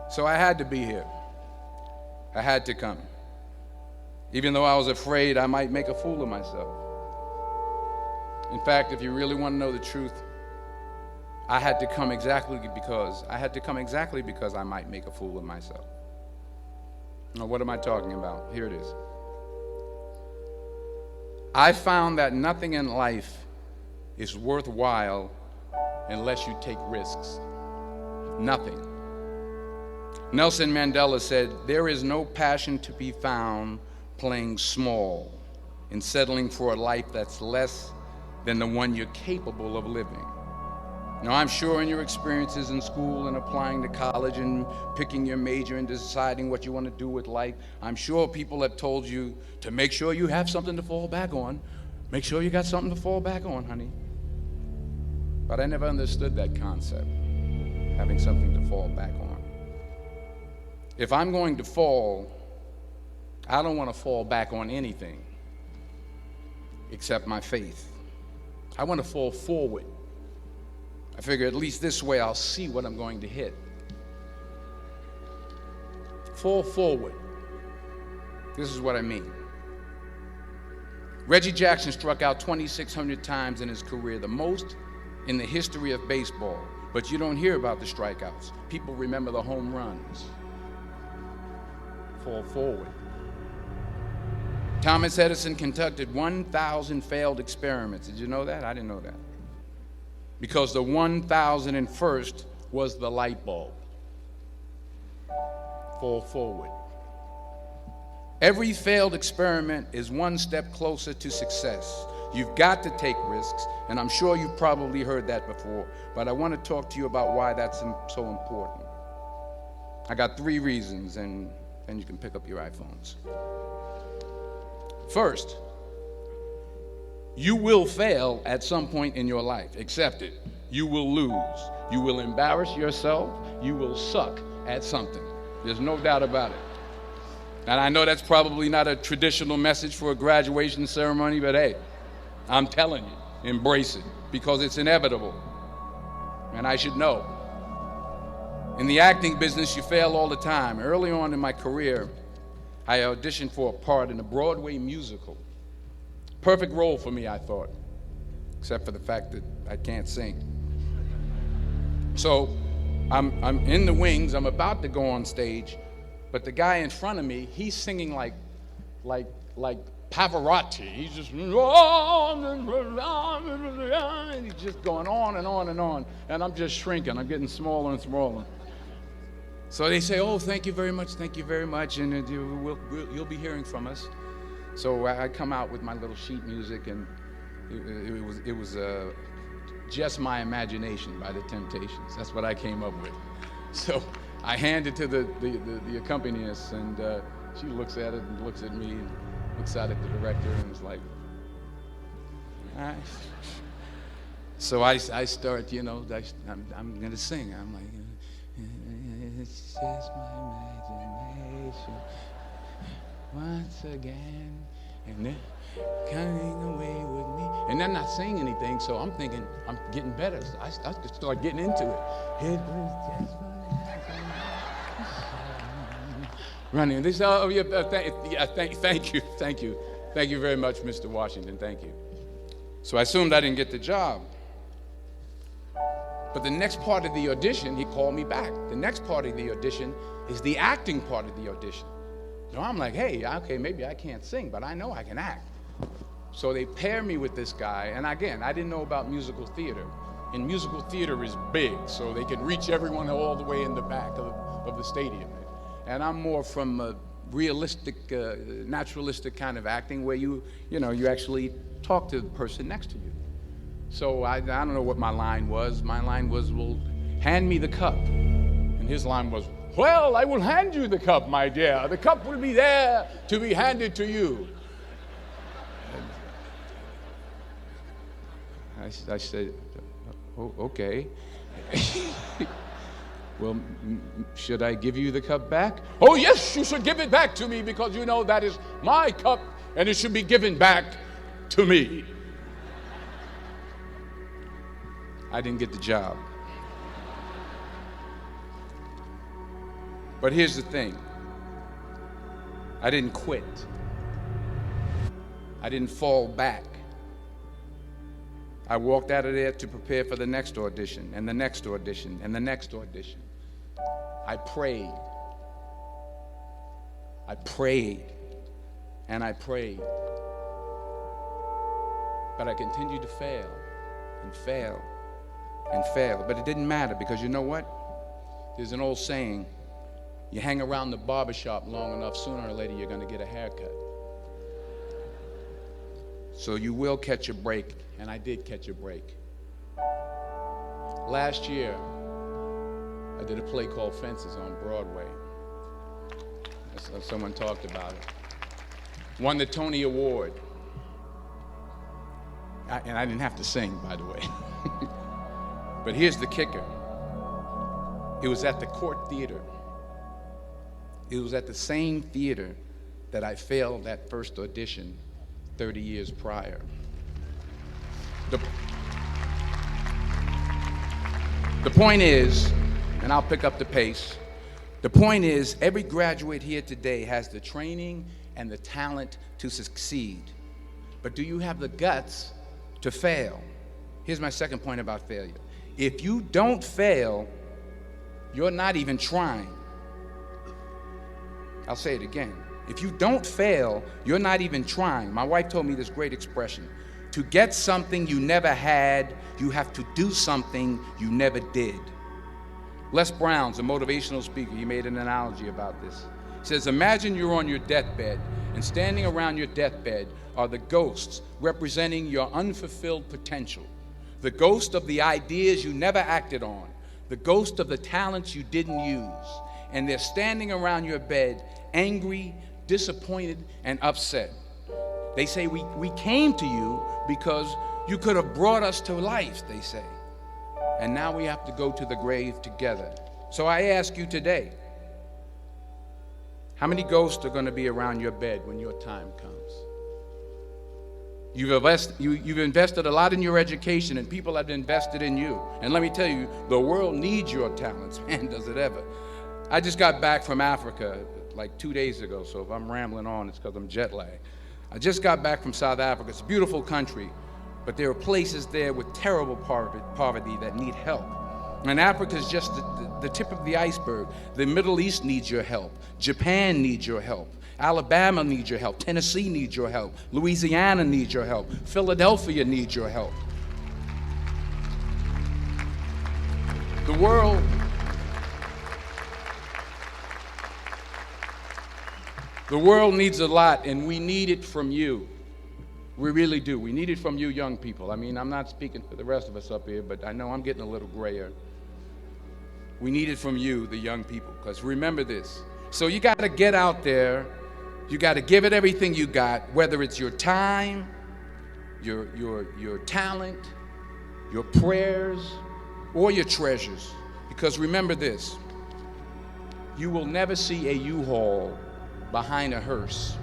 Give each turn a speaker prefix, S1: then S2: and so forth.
S1: So I had to be here. I had to come. Even though I was afraid I might make a fool of myself. In fact, if you really want to know the truth, I had to come exactly because I might make a fool of myself. Now, what am I talking about? Here it is. I found that nothing in life is worthwhile unless you take risks. Nothing. Nelson Mandela said, "There is no passion to be found playing small and settling for a life that's less than the one you're capable of living." Now, I'm sure in your experiences in school and applying to college and picking your major and deciding what you want to do with life, I'm sure people have told you to make sure you have something to fall back on. Make sure you got something to fall back on, honey. But I never understood that concept, having something to fall back on. If I'm going to fall, I don't want to fall back on anything except my faith. I want to fall forward. I figure at least this way I'll see what I'm going to hit. Fall forward. This is what I mean. Reggie Jackson struck out 2,600 times in his career, the most in the history of baseball. But you don't hear about the strikeouts. People remember the home runs. Fall forward. Thomas Edison conducted 1,000 failed experiments. Did you know that? I didn't know that. Because the 1,001st was the light bulb. Fall forward. Every failed experiment is one step closer to success. You've got to take risks, and I'm sure you've probably heard that before, but I want to talk to you about why that's so important. I got 3 reasons, and then you can pick up your iPhones. First, you will fail at some point in your life. Accept it. You will lose. You will embarrass yourself. You will suck at something. There's no doubt about it. And I know that's probably not a traditional message for a graduation ceremony, but hey, I'm telling you, embrace it, because it's inevitable. And I should know. In the acting business, you fail all the time. Early on in my career, I auditioned for a part in a Broadway musical. Perfect role for me, I thought, except for the fact that I can't sing. So I'm in the wings, I'm about to go on stage, but the guy in front of me, he's singing like Pavarotti. He's just, and he's just going on and on and on, and I'm just shrinking, I'm getting smaller and smaller. So they say, "Oh, thank you very much, and you'll be hearing from us." So I come out with my little sheet music, and it was Just My Imagination by the Temptations. That's what I came up with. So I hand it to the accompanist, and she looks at it and looks at me and looks out at the director and is like, all right. So I start, I'm going to sing. I'm like, it's just my imagination once again, and they're coming away with me. And they're not saying anything, so I'm thinking I'm getting better. So I start getting into it. It was just my imagination. Running. They say, "Oh, yeah, thank you very much, Mr. Washington. Thank you." So I assumed I didn't get the job. But the next part of the audition, he called me back. The next part of the audition is the acting part of the audition. So I'm like, hey, okay, maybe I can't sing, but I know I can act. So they pair me with this guy, and again, I didn't know about musical theater. And musical theater is big, so they can reach everyone all the way in the back of the stadium. And I'm more from a realistic, naturalistic kind of acting where you actually talk to the person next to you. So I don't know what my line was. My line was, "Well, hand me the cup." And his line was, "Well, I will hand you the cup, my dear. The cup will be there to be handed to you." I said, "Oh, okay." "Well, should I give you the cup back?" "Oh, yes, you should give it back to me, because that is my cup and it should be given back to me." I didn't get the job. But here's the thing. I didn't quit. I didn't fall back. I walked out of there to prepare for the next audition, and the next audition, and the next audition. I prayed. I prayed, and I prayed. But I continued to fail, and fail, and fail. But it didn't matter, because you know what? There's an old saying, you hang around the barbershop long enough, sooner or later you're going to get a haircut. So you will catch a break, and I did catch a break. Last year, I did a play called Fences on Broadway. Someone talked about it. Won the Tony Award. And I didn't have to sing, by the way. But here's the kicker. It was at the Court Theater. It was at the same theater that I failed that first audition 30 years prior. The point is, and I'll pick up the pace, the point is every graduate here today has the training and the talent to succeed. But do you have the guts to fail? Here's my second point about failure. If you don't fail, you're not even trying. I'll say it again. If you don't fail, you're not even trying. My wife told me this great expression. To get something you never had, you have to do something you never did. Les Brown's a motivational speaker. He made an analogy about this. He says, imagine you're on your deathbed, and standing around your deathbed are the ghosts representing your unfulfilled potential. The ghost of the ideas you never acted on. The ghost of the talents you didn't use. And they're standing around your bed, angry, disappointed, and upset. They say, we came to you because you could have brought us to life, they say. And now we have to go to the grave together. So I ask you today, how many ghosts are going to be around your bed when your time comes? You've invested a lot in your education, and people have invested in you. And let me tell you, the world needs your talents. Man, does it ever. I just got back from Africa like 2 days ago, so if I'm rambling on, it's because I'm jet lagged. I just got back from South Africa. It's a beautiful country, but there are places there with terrible poverty that need help. And Africa is just the tip of the iceberg. The Middle East needs your help. Japan needs your help. Alabama needs your help. Tennessee needs your help. Louisiana needs your help. Philadelphia needs your help. The world needs a lot, and we need it from you. We really do. We need it from you young people. I mean, I'm not speaking for the rest of us up here, but I know I'm getting a little grayer. We need it from you, the young people, because remember this. So you got to get out there. You got to give it everything you got, whether it's your time, your talent, your prayers, or your treasures. Because remember this. You will never see a U-Haul behind a hearse.